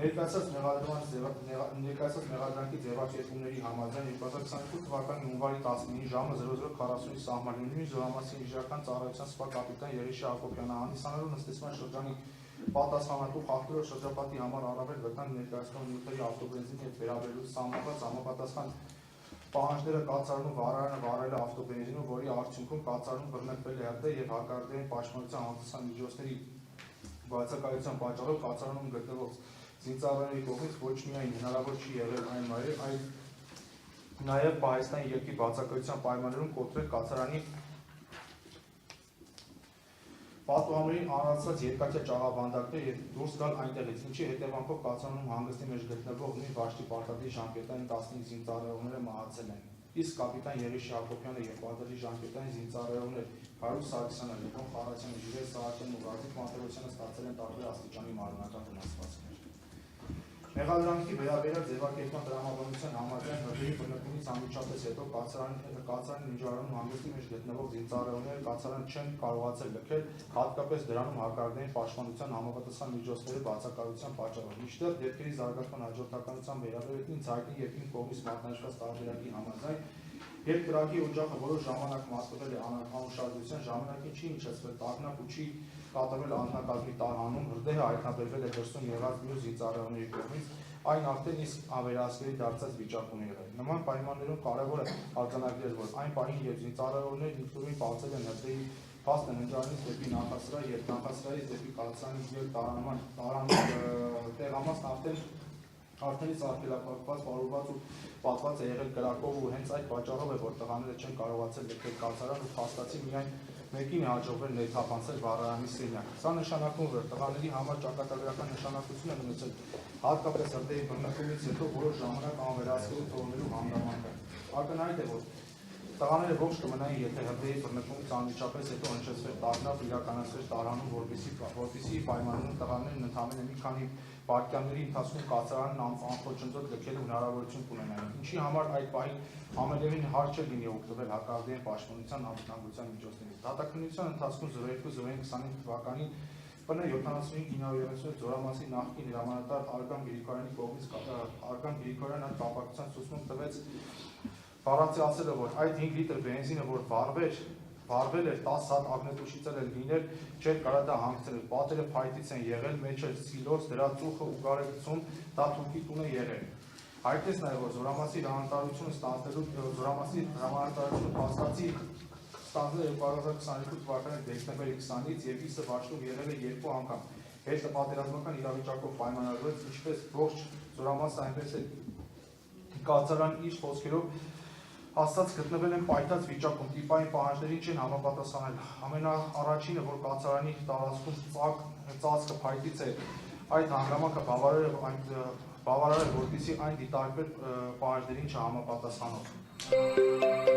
Ներկայացած մեղադրանքի ձևակերպումների համաձայն 2022 թվականի հունվարի 19-ի ժամը 00:40-ի սահմանումների զորամասի ինժեներական ծառայության սպա կապիտան Երիշե Հակոբյանը հանդիսանալու նստեցման շրջանի պատասխանատու խախտելով շրջապատի համար առավել վտանգ ներկայացնող նյութերի ավտոբենզին հետ վերաբերելու սահմանված համապատասխան պահանջները կացարանում վարարանը վարել է ավտոբենզինում, որի արդյունքում կացարանում բռնկվել է ՀԴ եւ հակարդային պաշտպանության համապատասխան միջոցների բացակայության պատճառով կացարանում գտնվող զինծառայողների կողմից ոչ միայն հնարավոր չի եղել այն նաև Պահեստային երկրի բացակայության պայմաններում կոտրել կացարանի պատուհաններին առանցված երկաթյա ճաղավանդակներ եւ դուրս գալ այնտեղից, ինչի հետևանքով կացարանում հանգստի մեջ գտնվող նույն վարչի պարտադիր ժամկետային 15 զինծառայողները մահացել են։ Իսկ կապիտան Երիշե Հակոբյանը եւ պարտադիր ժամկետային զինծառայողներ Հարութ Սարգսյանը, Լևոն Խառատյանը, Ժիրայր Սահակյանն ու Ռադիկ Մարտիրոսյանը ստացել են տարբեր աստիճանի մարմնական վնասվածքներ։ Մեղադրանքի վերաբերյալ ձևակերպման տրամաբանության համաձայն հրդեհի բռնկումից անմիջապես հետո կացարանի միջավայրում հանգստի մեջ գտնվող զինծառայողները կացարան չեն կարողացել լքել, հատկապես դրանում հակարդային պաշտպանության համապատասխան միջոցների բացակայության պատճառով։ Մինչդեռ դեպքերի զարգացման հաջորդականությամբ վերաբերյալ ինձ հայտնի եւ իմ կողմից մատնանշված տարբերակի համաձայն, երբ կրակի օջախը որոշ ժամանակ մատկվել է անուշադրության, ժամանակին չի հնչեցվել տագնապ ու չի կատարվել անձնակազմի տարհանում, հրդեհը հայտնաբերվել է դրսում եղած մյուս զինծառայողների կողմից, այն արդեն իսկ անվերահսկելի դարձած վիճակում է եղել։ Նման պայմաններում կարևոր է արձանագրել, որ այն պահին, երբ զինծառայողներն ինքնուրույն պարզել են հրդեհի փաստը ննջարանից դեպի նախասրահ եւ նախասրահից դեպի կացարանի եւ տարանման տեղամասն արդենից արգելակված, պարուրված ու պատված է եղել կրակով ու հենց այդ պատճառով է, որ տղաները չեն կարողացել լքել կացարան ու փաստացի միայն մեկին է հաջողվել ներթափանցել վառարանի սենյակ։ Սա նշանակում է, որ տղաների համար ճակատագրական նշանակություն է ունեցել հատկապես հրդեհի բռնկումից հետո որոշ ժամանակ անվերահսկելի թողնելու հանգամանքը։ Ակնհայտ է, որ տղաները ողջ կմնային, եթե հրդեհի բռնկումից անմիջապես հետո հնչեցվեր տագնապ, իրականացվեր տարհանում, որպեսզի պայմաններում տղաներն ընդամենը մի քանի վայրկյանների ընթացքում կացարանն անխոչնդոտ լքելու հնարավորություն կունենային, ինչի համար այդ պահին ամենևին հարց չէ լինի օգտվել հակարդային պաշտպանության անվտանգության միջոցներից։ Դատաքննության ընթացքում 02/05/25 թվականին ՊՆ 75-930 զորամասի նախկին հրամանատար Արգամ Գրիգորյանի կողմից Արգամ Գրիգորյանը կապակցության ցուցում տվեց բառացիացրել, որ այդ 5 լիտր բենզինը, որ վարվել էր 10 հատ ագնետուշից էլ լիներ, չէր կարա դա հանգցրել, պատերը փայտից են եղել, մեջ էր սիլոց, դրա ծուխը ուղղարեցում, դա թուրքի տուն է եղել։ Հայտնեց նաև, որ զորամասի հրամանատարությունը փաստացի ստանձնել 2022 թվականի դեկտեմբերի 20-ից եւ իսը վաճառում եղել է 2 անգամ։ Հետպատերազմական իրավիճակով պայմանավորվեց, ինչպես ողջ զորամասը, այնպես էլ կացարան իր խոսքերով հաստատ գտնվել են պայթած վիճակում, տիպային պահանջներին չեն համապատասխանել։ Ամենաառաջինը, որ կացարանի տարածքում ծածկը փայտից է, այդ հանգամանքը բավարար է, որպեսզի այն դիտարկվեր պահանջներին չհամապատասխանող։